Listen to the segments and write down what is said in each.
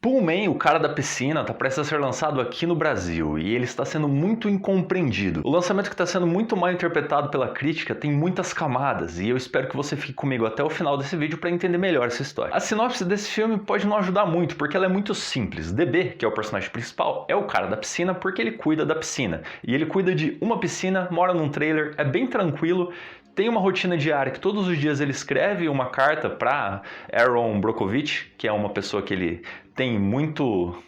Pullman, o cara da piscina, está prestes a ser lançado aqui no Brasil e ele está sendo muito incompreendido. O lançamento que está sendo muito mal interpretado pela crítica tem muitas camadas e eu espero que você fique comigo até o final desse vídeo para entender melhor essa história. A sinopse desse filme pode não ajudar muito porque ela é muito simples. DB, que é o personagem principal, é o cara da piscina porque ele cuida da piscina. E ele cuida de uma piscina, mora num trailer, é bem tranquilo, tem uma rotina diária que todos os dias ele escreve uma carta para Aaron Brockovich, que é uma pessoa que ele tem muito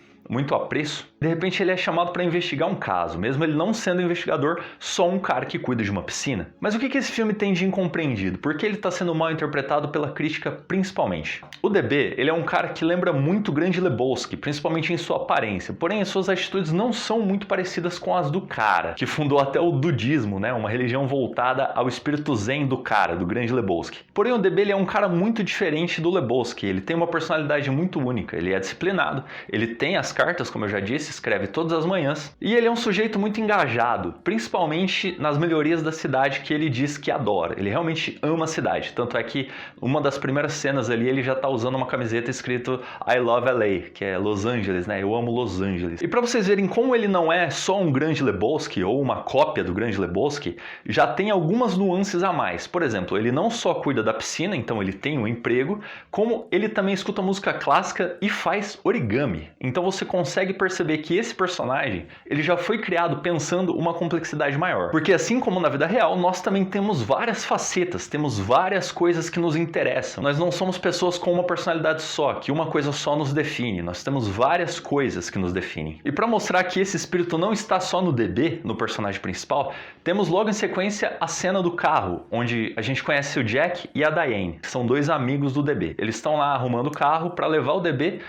apreço. De repente ele é chamado para investigar um caso, mesmo ele não sendo investigador, só um cara que cuida de uma piscina. Mas o que esse filme tem de incompreendido? Por que ele está sendo mal interpretado pela crítica principalmente? O DB, ele é um cara que lembra muito o Grande Lebowski, principalmente em sua aparência, porém as suas atitudes não são muito parecidas com as do cara, que fundou até o Dudismo, né? Uma religião voltada ao espírito zen do cara, do Grande Lebowski. Porém o DB ele é um cara muito diferente do Lebowski, ele tem uma personalidade muito única, ele é disciplinado, ele tem as cartas, como eu já disse, escreve todas as manhãs, e ele é um sujeito muito engajado, principalmente nas melhorias da cidade que ele diz que adora. Ele realmente ama a cidade, tanto é que uma das primeiras cenas ali ele já tá usando uma camiseta escrito I love LA, que é Los Angeles, né? Eu amo Los Angeles. E para vocês verem como ele não é só um Grande Lebowski ou uma cópia do Grande Lebowski, já tem algumas nuances a mais. Por exemplo, ele não só cuida da piscina, então ele tem um emprego, como ele também escuta música clássica e faz origami. Então você consegue perceber que esse personagem ele já foi criado pensando uma complexidade maior. Porque assim como na vida real, nós também temos várias facetas, temos várias coisas que nos interessam. Nós não somos pessoas com uma personalidade só, que uma coisa só nos define. Nós temos várias coisas que nos definem. E para mostrar que esse espírito não está só no DB, no personagem principal, temos logo em sequência a cena do carro, onde a gente conhece o Jack e a Diane, que são dois amigos do DB. Eles estão lá arrumando o carro para levar o DB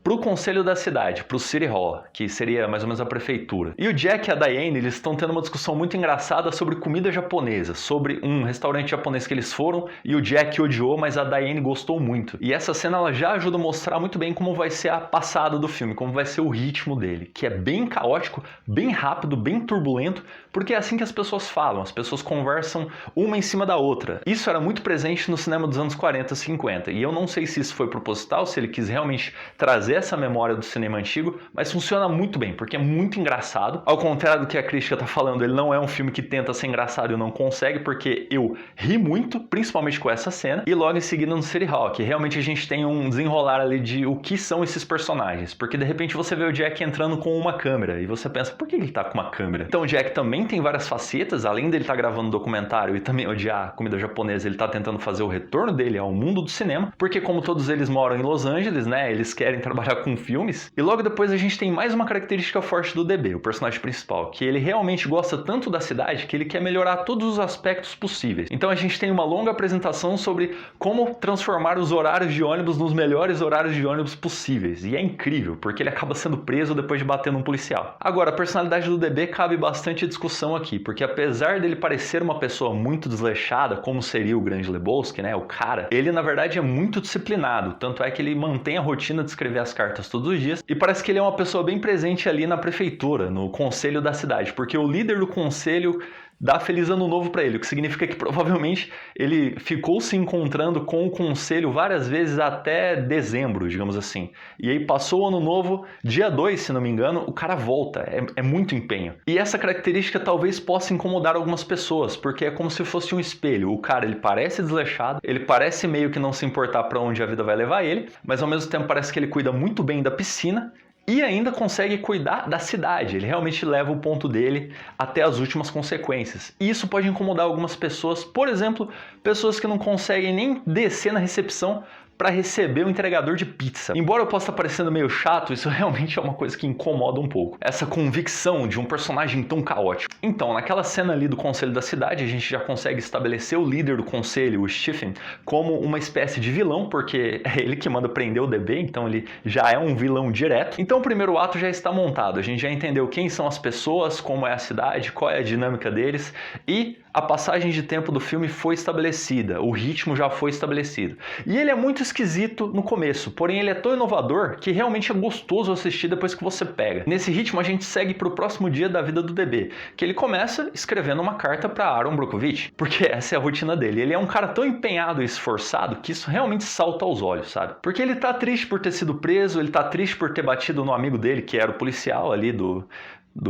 para o conselho da cidade, para o City Hall, que seria mais ou menos a prefeitura. E o Jack e a Diane, eles estão tendo uma discussão muito engraçada sobre comida japonesa, sobre um restaurante japonês que eles foram e o Jack odiou, mas a Diane gostou muito. E essa cena ela já ajuda a mostrar muito bem como vai ser a passada do filme, como vai ser o ritmo dele, que é bem caótico, bem rápido, bem turbulento, porque é assim que as pessoas falam, as pessoas conversam uma em cima da outra. Isso era muito presente no cinema dos anos 40, 50, e eu não sei se isso foi proposital, se ele quis realmente trazer essa memória do cinema antigo, mas funciona muito bem, porque é muito engraçado. Ao contrário do que a crítica tá falando, ele não é um filme que tenta ser engraçado e não consegue, porque eu ri muito, principalmente com essa cena, e logo em seguida no City Hall, que realmente a gente tem um desenrolar ali de o que são esses personagens, porque de repente você vê o Jack entrando com uma câmera, e você pensa, por que ele tá com uma câmera? Então o Jack também tem várias facetas, além dele tá gravando um documentário e também odiar comida japonesa, ele tá tentando fazer o retorno dele ao mundo do cinema, porque como todos eles moram em Los Angeles, né, eles querem trabalhar com filmes. E logo depois a gente tem mais uma característica forte do DB, o personagem principal, que ele realmente gosta tanto da cidade que ele quer melhorar todos os aspectos possíveis. Então a gente tem uma longa apresentação sobre como transformar os horários de ônibus nos melhores horários de ônibus possíveis. E é incrível, porque ele acaba sendo preso depois de bater num policial. Agora, a personalidade do DB cabe bastante discussão aqui, porque apesar dele parecer uma pessoa muito desleixada, como seria o Grande Lebowski, né, o cara, ele na verdade é muito disciplinado, tanto é que ele mantém a rotina de escrever as cartas todos os dias, e parece que ele é uma pessoa bem presente ali na prefeitura, no conselho da cidade, porque o líder do conselho dá Feliz Ano Novo para ele, o que significa que provavelmente ele ficou se encontrando com o conselho várias vezes até dezembro, digamos assim. E aí passou o Ano Novo, dia 2, se não me engano, o cara volta, é muito empenho. E essa característica talvez possa incomodar algumas pessoas, porque é como se fosse um espelho. O cara, ele parece desleixado, ele parece meio que não se importar para onde a vida vai levar ele, mas ao mesmo tempo parece que ele cuida muito bem da piscina, e ainda consegue cuidar da cidade, ele realmente leva o ponto dele até as últimas consequências. E isso pode incomodar algumas pessoas, por exemplo, pessoas que não conseguem nem descer na recepção para receber o entregador de pizza. Embora eu possa estar parecendo meio chato, isso realmente é uma coisa que incomoda um pouco. Essa convicção de um personagem tão caótico. Então, naquela cena ali do conselho da cidade, a gente já consegue estabelecer o líder do conselho, o Stephen, como uma espécie de vilão, porque é ele que manda prender o DB, então ele já é um vilão direto. Então o primeiro ato já está montado, a gente já entendeu quem são as pessoas, como é a cidade, qual é a dinâmica deles, e a passagem de tempo do filme foi estabelecida, o ritmo já foi estabelecido. E ele é muito esquisito no começo, porém ele é tão inovador que realmente é gostoso assistir depois que você pega. Nesse ritmo a gente segue pro próximo dia da vida do DB, que ele começa escrevendo uma carta para Aaron Brockovich, porque essa é a rotina dele. Ele é um cara tão empenhado e esforçado que isso realmente salta aos olhos, sabe? Porque ele tá triste por ter sido preso, ele tá triste por ter batido no amigo dele, que era o policial ali do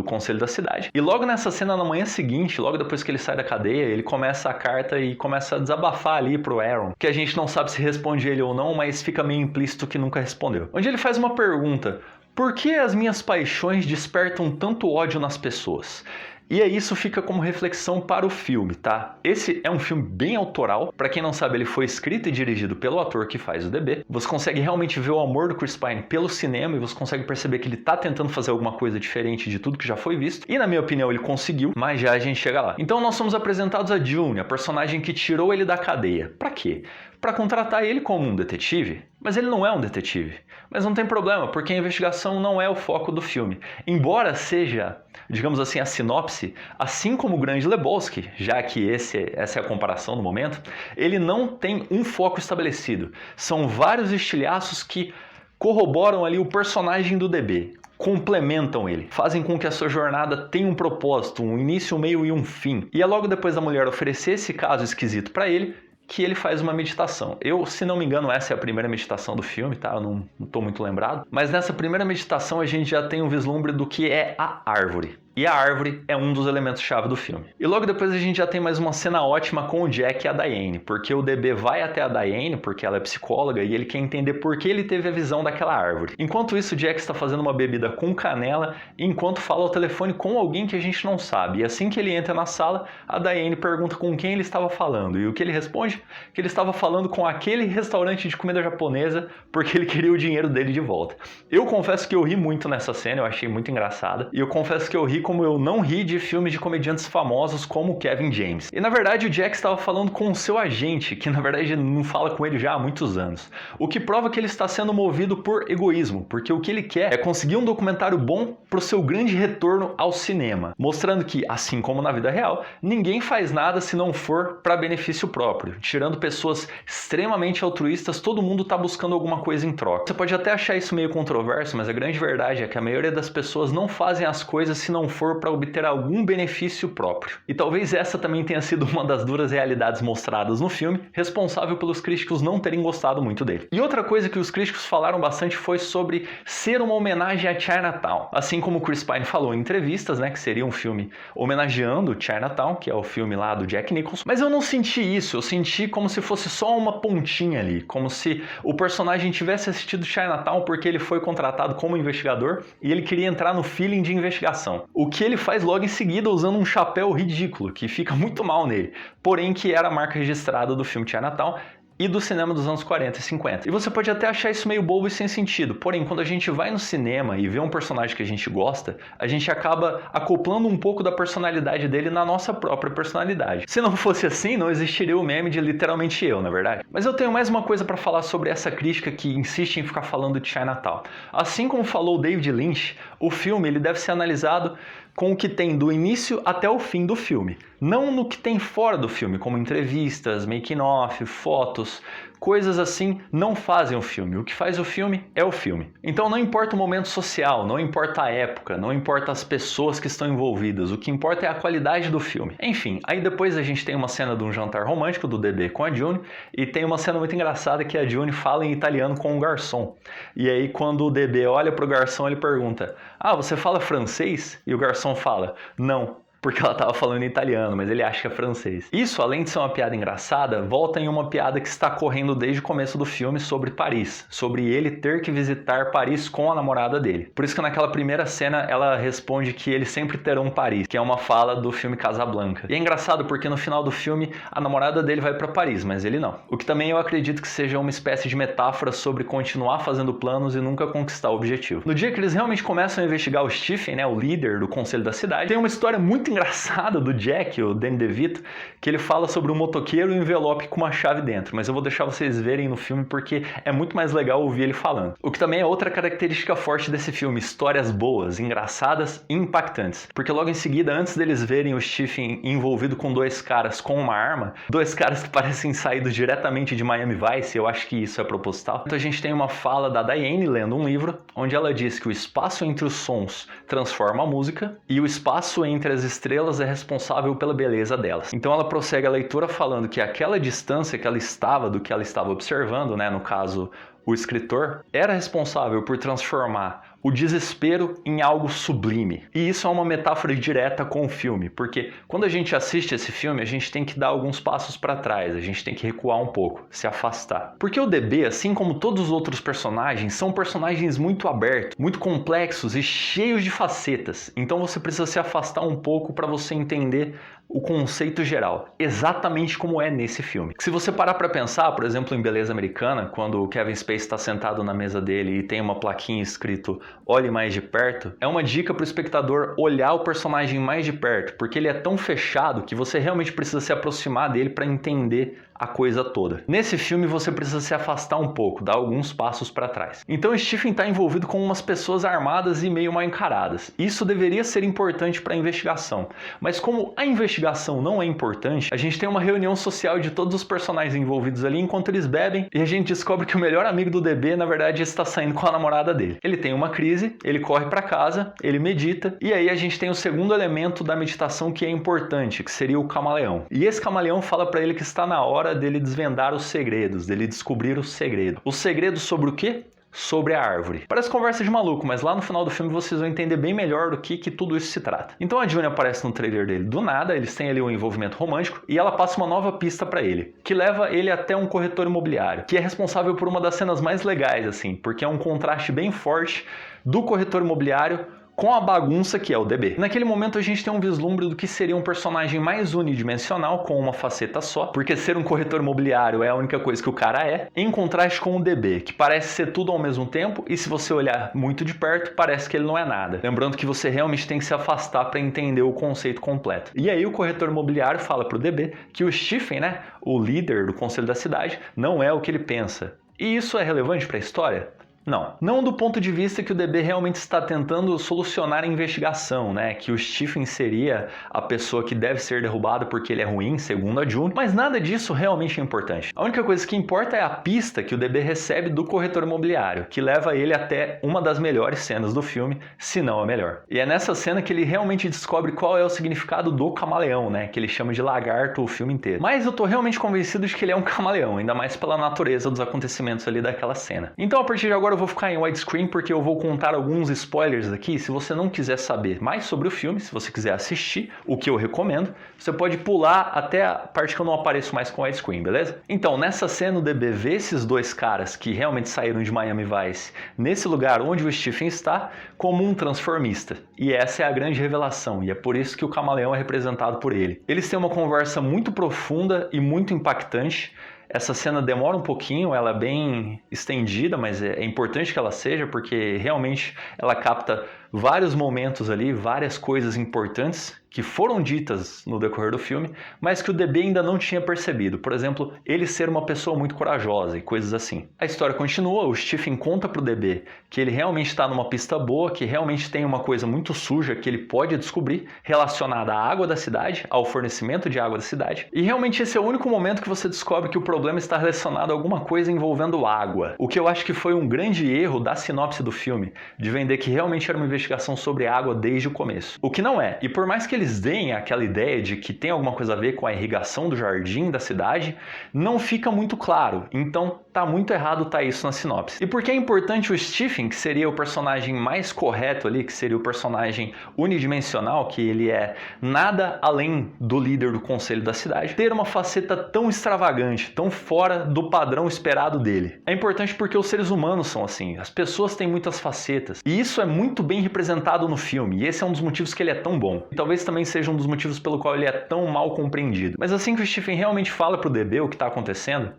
conselho da cidade. E logo nessa cena, na manhã seguinte, logo depois que ele sai da cadeia, ele começa a carta e começa a desabafar ali pro Aaron, que a gente não sabe se responde ele ou não, mas fica meio implícito que nunca respondeu. Onde ele faz uma pergunta: por que as minhas paixões despertam tanto ódio nas pessoas? E aí isso fica como reflexão para o filme, tá? Esse é um filme bem autoral. Pra quem não sabe, ele foi escrito e dirigido pelo ator que faz o DB. Você consegue realmente ver o amor do Chris Pine pelo cinema e você consegue perceber que ele tá tentando fazer alguma coisa diferente de tudo que já foi visto. E na minha opinião ele conseguiu, mas já a gente chega lá. Então nós somos apresentados a June, a personagem que tirou ele da cadeia. Pra quê? Pra contratar ele como um detetive? Mas ele não é um detetive. Mas não tem problema, porque a investigação não é o foco do filme. Embora seja, digamos assim, a sinopse, assim como o Grande Lebowski, já que essa é a comparação no momento, ele não tem um foco estabelecido. São vários estilhaços que corroboram ali o personagem do DB, complementam ele, fazem com que a sua jornada tenha um propósito, um início, um meio e um fim. E é logo depois da mulher oferecer esse caso esquisito para ele, que ele faz uma meditação. Se não me engano, essa é a primeira meditação do filme, tá? Eu não tô muito lembrado. Mas nessa primeira meditação a gente já tem um vislumbre do que é a árvore. E a árvore é um dos elementos-chave do filme. E logo depois a gente já tem mais uma cena ótima com o Jack e a Diane, porque o DB vai até a Diane, porque ela é psicóloga, e ele quer entender por que ele teve a visão daquela árvore. Enquanto isso, o Jack está fazendo uma bebida com canela, enquanto fala ao telefone com alguém que a gente não sabe. E assim que ele entra na sala, a Diane pergunta com quem ele estava falando. E o que ele responde? Que ele estava falando com aquele restaurante de comida japonesa, porque ele queria o dinheiro dele de volta. Eu confesso que eu ri muito nessa cena, eu achei muito engraçada. E eu confesso que eu ri como eu não ri de filmes de comediantes famosos como Kevin James. E na verdade o Jack estava falando com o seu agente, que na verdade não fala com ele já há muitos anos. O que prova que ele está sendo movido por egoísmo, porque o que ele quer é conseguir um documentário bom para o seu grande retorno ao cinema, mostrando que, assim como na vida real, ninguém faz nada se não for para benefício próprio. Tirando pessoas extremamente altruístas, todo mundo está buscando alguma coisa em troca. Você pode até achar isso meio controverso, mas a grande verdade é que a maioria das pessoas não fazem as coisas se não for para obter algum benefício próprio. E talvez essa também tenha sido uma das duras realidades mostradas no filme, responsável pelos críticos não terem gostado muito dele. E outra coisa que os críticos falaram bastante foi sobre ser uma homenagem a Chinatown. Assim como o Chris Pine falou em entrevistas, né, que seria um filme homenageando Chinatown, que é o filme lá do Jack Nicholson. Mas eu não senti isso, eu senti como se fosse só uma pontinha ali, como se o personagem tivesse assistido Chinatown porque ele foi contratado como investigador e ele queria entrar no feeling de investigação. O que ele faz logo em seguida usando um chapéu ridículo, que fica muito mal nele, porém que era a marca registrada do filme Chinatown e do cinema dos anos 40 e 50. E você pode até achar isso meio bobo e sem sentido, porém quando a gente vai no cinema e vê um personagem que a gente gosta, a gente acaba acoplando um pouco da personalidade dele na nossa própria personalidade. Se não fosse assim, não existiria o meme de literalmente eu, na verdade. Mas eu tenho mais uma coisa para falar sobre essa crítica que insiste em ficar falando de Chinatown. Assim como falou David Lynch, o filme ele deve ser analisado com o que tem do início até o fim do filme. Não no que tem fora do filme, como entrevistas, making-of, fotos, coisas assim não fazem o filme. O que faz o filme é o filme. Então não importa o momento social, não importa a época, não importa as pessoas que estão envolvidas, o que importa é a qualidade do filme. Enfim, aí depois a gente tem uma cena de um jantar romântico do DB com a June e tem uma cena muito engraçada que a June fala em italiano com o garçom. E aí quando o DB olha pro garçom ele pergunta: "Ah, você fala francês?" E o garçom fala: "Não." Porque ela estava falando em italiano, mas ele acha que é francês. Isso, além de ser uma piada engraçada, volta em uma piada que está correndo desde o começo do filme sobre Paris. Sobre ele ter que visitar Paris com a namorada dele. Por isso que naquela primeira cena ela responde que eles sempre terão Paris, que é uma fala do filme Casablanca. E é engraçado porque no final do filme a namorada dele vai para Paris, mas ele não. O que também eu acredito que seja uma espécie de metáfora sobre continuar fazendo planos e nunca conquistar o objetivo. No dia que eles realmente começam a investigar o Stephen, né, o líder do conselho da cidade, tem uma história muito muito engraçada do Jack, o Danny DeVito, que ele fala sobre um motoqueiro e um envelope com uma chave dentro, mas eu vou deixar vocês verem no filme porque é muito mais legal ouvir ele falando. O que também é outra característica forte desse filme, histórias boas, engraçadas e impactantes. Porque logo em seguida, antes deles verem o Stephen envolvido com dois caras com uma arma, dois caras que parecem saídos diretamente de Miami Vice, eu acho que isso é proposital. Então a gente tem uma fala da Diane lendo um livro, onde ela diz que o espaço entre os sons transforma a música e o espaço entre as estrelas é responsável pela beleza delas. Então ela prossegue a leitura falando que aquela distância que ela estava do que ela estava observando, né, no caso o escritor, era responsável por transformar o desespero em algo sublime. E isso é uma metáfora direta com o filme, porque quando a gente assiste esse filme, a gente tem que dar alguns passos para trás, a gente tem que recuar um pouco, se afastar. Porque o DB, assim como todos os outros personagens, são personagens muito abertos, muito complexos e cheios de facetas. Então você precisa se afastar um pouco para você entender o conceito geral, exatamente como é nesse filme. Se você parar para pensar, por exemplo, em Beleza Americana, quando o Kevin Spacey está sentado na mesa dele e tem uma plaquinha escrito "Olhe mais de perto", é uma dica para o espectador olhar o personagem mais de perto, porque ele é tão fechado que você realmente precisa se aproximar dele para entender a coisa toda. Nesse filme você precisa se afastar um pouco, dar alguns passos para trás. Então Stephen está envolvido com umas pessoas armadas e meio mal encaradas. Isso deveria ser importante para a investigação, mas como a investigação não é importante, a gente tem uma reunião social de todos os personagens envolvidos ali enquanto eles bebem e a gente descobre que o melhor amigo do DB na verdade está saindo com a namorada dele. Ele tem uma crise, ele corre para casa, ele medita e aí a gente tem o segundo elemento da meditação que é importante, que seria o camaleão. E esse camaleão fala para ele que está na hora dele desvendar os segredos, dele descobrir o segredo. O segredo sobre o quê? Sobre a árvore. Parece conversa de maluco, mas lá no final do filme vocês vão entender bem melhor do que tudo isso se trata. Então a June aparece no trailer dele do nada, eles têm ali um envolvimento romântico e ela passa uma nova pista pra ele, que leva ele até um corretor imobiliário, que é responsável por uma das cenas mais legais, assim, porque é um contraste bem forte do corretor imobiliário com a bagunça que é o DB. Naquele momento a gente tem um vislumbre do que seria um personagem mais unidimensional, com uma faceta só, porque ser um corretor imobiliário é a única coisa que o cara é, em contraste com o DB, que parece ser tudo ao mesmo tempo e se você olhar muito de perto, parece que ele não é nada. Lembrando que você realmente tem que se afastar para entender o conceito completo. E aí o corretor imobiliário fala pro DB que o Stephen, né, o líder do conselho da cidade, não é o que ele pensa. E isso é relevante para a história? Não. Não do ponto de vista que o DB realmente está tentando solucionar a investigação, né? Que o Stephen seria a pessoa que deve ser derrubada porque ele é ruim, segundo a June, mas nada disso realmente é importante. A única coisa que importa é a pista que o DB recebe do corretor imobiliário, que leva ele até uma das melhores cenas do filme, se não a melhor. E é nessa cena que ele realmente descobre qual é o significado do camaleão, né? Que ele chama de lagarto o filme inteiro. Mas eu tô realmente convencido de que ele é um camaleão, ainda mais pela natureza dos acontecimentos ali daquela cena. Então a partir de agora eu vou ficar em widescreen porque eu vou contar alguns spoilers aqui. Se você não quiser saber mais sobre o filme, se você quiser assistir, o que eu recomendo, você pode pular até a parte que eu não apareço mais com widescreen, beleza? Então, nessa cena o DB vê esses dois caras que realmente saíram de Miami Vice nesse lugar onde o Stephen está como um transformista. E essa é a grande revelação, e é por isso que o camaleão é representado por ele. Eles têm uma conversa muito profunda e muito impactante. Essa cena demora um pouquinho, ela é bem estendida, mas é importante que ela seja, porque realmente ela capta vários momentos ali, várias coisas importantes que foram ditas no decorrer do filme, mas que o DB ainda não tinha percebido. Por exemplo, ele ser uma pessoa muito corajosa e coisas assim. A história continua, o Stephen conta pro DB que ele realmente está numa pista boa, que realmente tem uma coisa muito suja que ele pode descobrir relacionada à água da cidade, ao fornecimento de água da cidade. E realmente esse é o único momento que você descobre que o problema está relacionado a alguma coisa envolvendo água. O que eu acho que foi um grande erro da sinopse do filme, de vender que realmente era uma investigação sobre água desde o começo. O que não é. E por mais que eles deem aquela ideia de que tem alguma coisa a ver com a irrigação do jardim da cidade, não fica muito claro. Então tá muito errado tá isso na sinopse. E por que é importante o Stephen, que seria o personagem mais correto ali, que seria o personagem unidimensional, que ele é nada além do líder do conselho da cidade, ter uma faceta tão extravagante, tão fora do padrão esperado dele? É importante porque os seres humanos são assim, as pessoas têm muitas facetas, e isso é muito bem representado no filme, e esse é um dos motivos que ele é tão bom. E talvez também seja um dos motivos pelo qual ele é tão mal compreendido. Mas assim que o Stephen realmente fala pro DB o que tá acontecendo,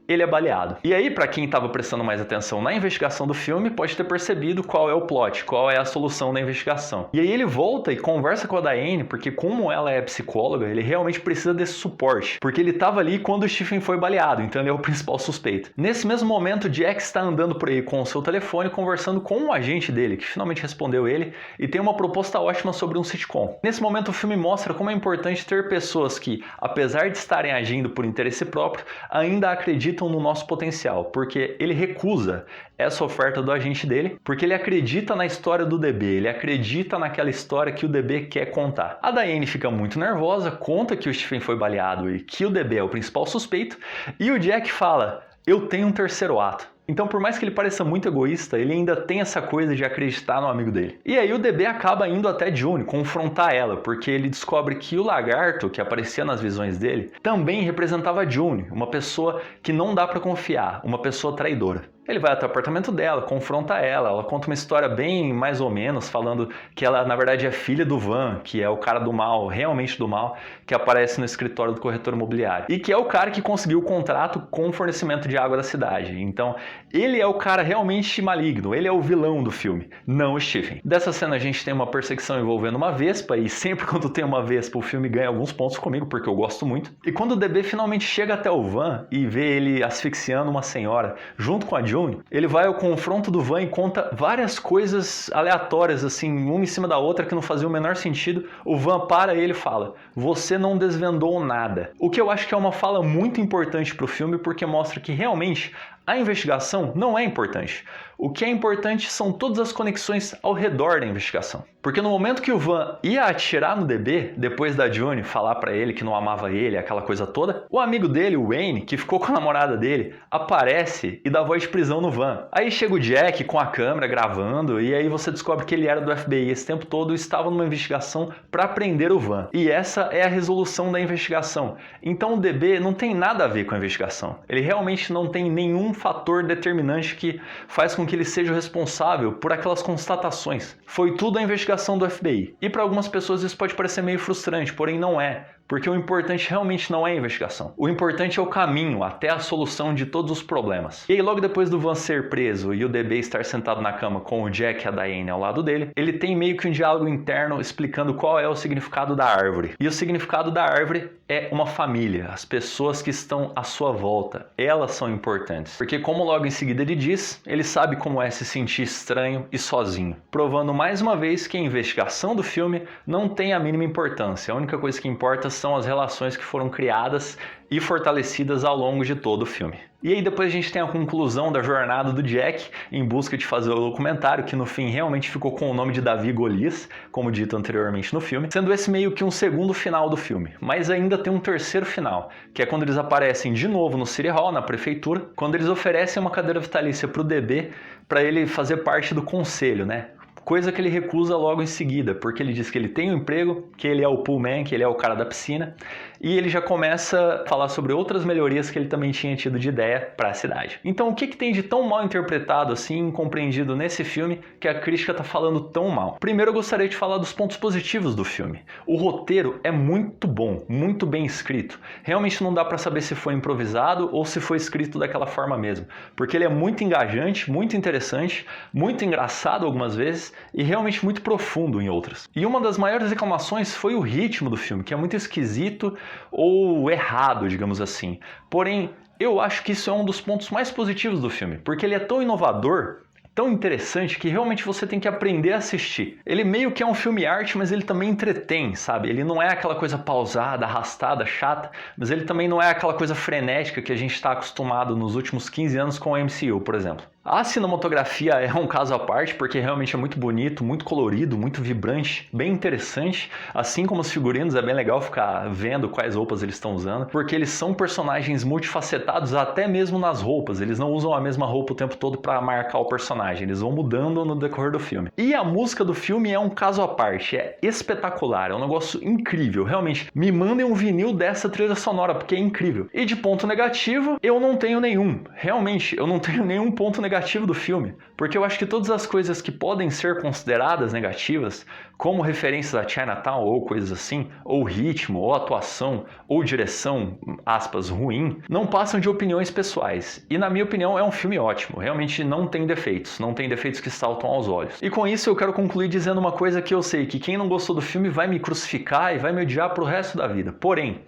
ele é baleado. E aí, pra quem tava prestando mais atenção na investigação do filme, pode ter percebido qual é o plot, qual é a solução da investigação. E aí ele volta e conversa com a Diane, porque como ela é psicóloga, ele realmente precisa desse suporte, porque ele tava ali quando o Stephen foi baleado, então ele é o principal suspeito. Nesse mesmo momento, Jack está andando por aí com o seu telefone, conversando com um agente dele, que finalmente respondeu ele, e tem uma proposta ótima sobre um sitcom. Nesse momento, o filme mostra como é importante ter pessoas que, apesar de estarem agindo por interesse próprio, ainda acreditam no nosso potencial, porque ele recusa essa oferta do agente dele, porque ele acredita na história do DB, ele acredita naquela história que o DB quer contar. A Diane fica muito nervosa, conta que o Stephen foi baleado e que o DB é o principal suspeito, e o Jack fala: eu tenho um terceiro ato. Então, por mais que ele pareça muito egoísta, ele ainda tem essa coisa de acreditar no amigo dele. E aí o DB acaba indo até June confrontar ela, porque ele descobre que o lagarto que aparecia nas visões dele também representava June, uma pessoa que não dá pra confiar, uma pessoa traidora. Ele vai até o apartamento dela, confronta ela conta uma história bem mais ou menos, falando que ela na verdade é filha do Van, que é o cara do mal, realmente do mal, que aparece no escritório do corretor imobiliário. E que é o cara que conseguiu o contrato com o fornecimento de água da cidade. Então, ele é o cara realmente maligno, ele é o vilão do filme, não o Stephen. Dessa cena a gente tem uma perseguição envolvendo uma vespa, e sempre quando tem uma vespa o filme ganha alguns pontos comigo, porque eu gosto muito. E quando o DB finalmente chega até o Van e vê ele asfixiando uma senhora junto com a June, ele vai ao confronto do Van e conta várias coisas aleatórias, assim, uma em cima da outra, que não fazia o menor sentido. O Van para ele e fala: você não desvendou nada. O que eu acho que é uma fala muito importante pro filme, porque mostra que realmente a investigação não é importante. O que é importante são todas as conexões ao redor da investigação. Porque no momento que o Van ia atirar no DB, depois da June falar pra ele que não amava ele, aquela coisa toda, o amigo dele, o Wayne, que ficou com a namorada dele, aparece e dá voz de prisão no Van. Aí chega o Jack com a câmera gravando, e aí você descobre que ele era do FBI esse tempo todo e estava numa investigação pra prender o Van. E essa é a resolução da investigação. Então o DB não tem nada a ver com a investigação. Ele realmente não tem nenhum fator determinante que faz com que ele seja o responsável por aquelas constatações. Foi tudo a investigação do FBI. E para algumas pessoas isso pode parecer meio frustrante, porém não é. Porque o importante realmente não é a investigação. O importante é o caminho até a solução de todos os problemas. E aí logo depois do Van ser preso e o DB estar sentado na cama com o Jack e a Diane ao lado dele, ele tem meio que um diálogo interno explicando qual é o significado da árvore. E o significado da árvore é uma família, as pessoas que estão à sua volta, elas são importantes. Porque como logo em seguida ele diz, ele sabe como é se sentir estranho e sozinho. Provando mais uma vez que a investigação do filme não tem a mínima importância. A única coisa que importa são as relações que foram criadas e fortalecidas ao longo de todo o filme. E aí depois a gente tem a conclusão da jornada do Jack em busca de fazer o documentário, que no fim realmente ficou com o nome de Davi e Golias, como dito anteriormente no filme, sendo esse meio que um segundo final do filme. Mas ainda tem um terceiro final, que é quando eles aparecem de novo no City Hall, na prefeitura, quando eles oferecem uma cadeira vitalícia para o DB para ele fazer parte do conselho, né? Coisa que ele recusa logo em seguida, porque ele diz que ele tem um emprego, que ele é o poolman, que ele é o cara da piscina, e ele já começa a falar sobre outras melhorias que ele também tinha tido de ideia para a cidade. Então o que tem de tão mal interpretado assim, incompreendido nesse filme, que a crítica tá falando tão mal? Primeiro eu gostaria de falar dos pontos positivos do filme. O roteiro é muito bom, muito bem escrito. Realmente não dá para saber se foi improvisado ou se foi escrito daquela forma mesmo, porque ele é muito engajante, muito interessante, muito engraçado algumas vezes, e realmente muito profundo em outras. E uma das maiores reclamações foi o ritmo do filme, que é muito esquisito ou errado, digamos assim. Porém, eu acho que isso é um dos pontos mais positivos do filme, porque ele é tão inovador, tão interessante, que realmente você tem que aprender a assistir. Ele meio que é um filme arte, mas ele também entretém, sabe? Ele não é aquela coisa pausada, arrastada, chata, mas ele também não é aquela coisa frenética que a gente está acostumado nos últimos 15 anos com o MCU, por exemplo. A cinematografia é um caso à parte, porque realmente é muito bonito, muito colorido, muito vibrante, bem interessante. Assim como os figurinos, é bem legal ficar vendo quais roupas eles estão usando, porque eles são personagens multifacetados até mesmo nas roupas. Eles não usam a mesma roupa o tempo todo para marcar o personagem, eles vão mudando no decorrer do filme. E a música do filme é um caso à parte, é espetacular, é um negócio incrível. Realmente, me mandem um vinil dessa trilha sonora, porque é incrível. E de ponto negativo, eu não tenho nenhum. Realmente, eu não tenho nenhum ponto negativo negativo do filme, porque eu acho que todas as coisas que podem ser consideradas negativas, como referências a Chinatown ou coisas assim, ou ritmo, ou atuação, ou direção, aspas, ruim, não passam de opiniões pessoais. E na minha opinião é um filme ótimo, realmente não tem defeitos, não tem defeitos que saltam aos olhos. E com isso eu quero concluir dizendo uma coisa que eu sei, que quem não gostou do filme vai me crucificar e vai me odiar pro resto da vida. Porém,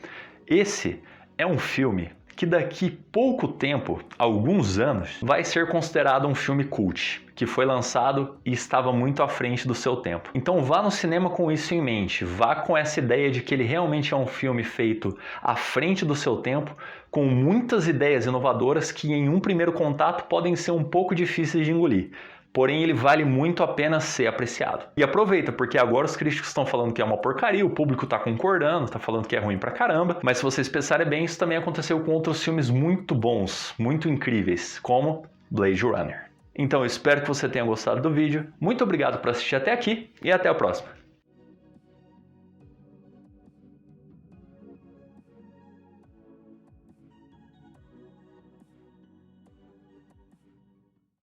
esse é um filme que daqui pouco tempo, alguns anos, vai ser considerado um filme cult, que foi lançado e estava muito à frente do seu tempo. Então vá no cinema com isso em mente, vá com essa ideia de que ele realmente é um filme feito à frente do seu tempo, com muitas ideias inovadoras que em um primeiro contato podem ser um pouco difíceis de engolir. Porém, ele vale muito a pena ser apreciado. E aproveita, porque agora os críticos estão falando que é uma porcaria, o público está concordando, está falando que é ruim pra caramba, mas se vocês pensarem bem, isso também aconteceu com outros filmes muito bons, muito incríveis, como Blade Runner. Então, eu espero que você tenha gostado do vídeo, muito obrigado por assistir até aqui e até a próxima.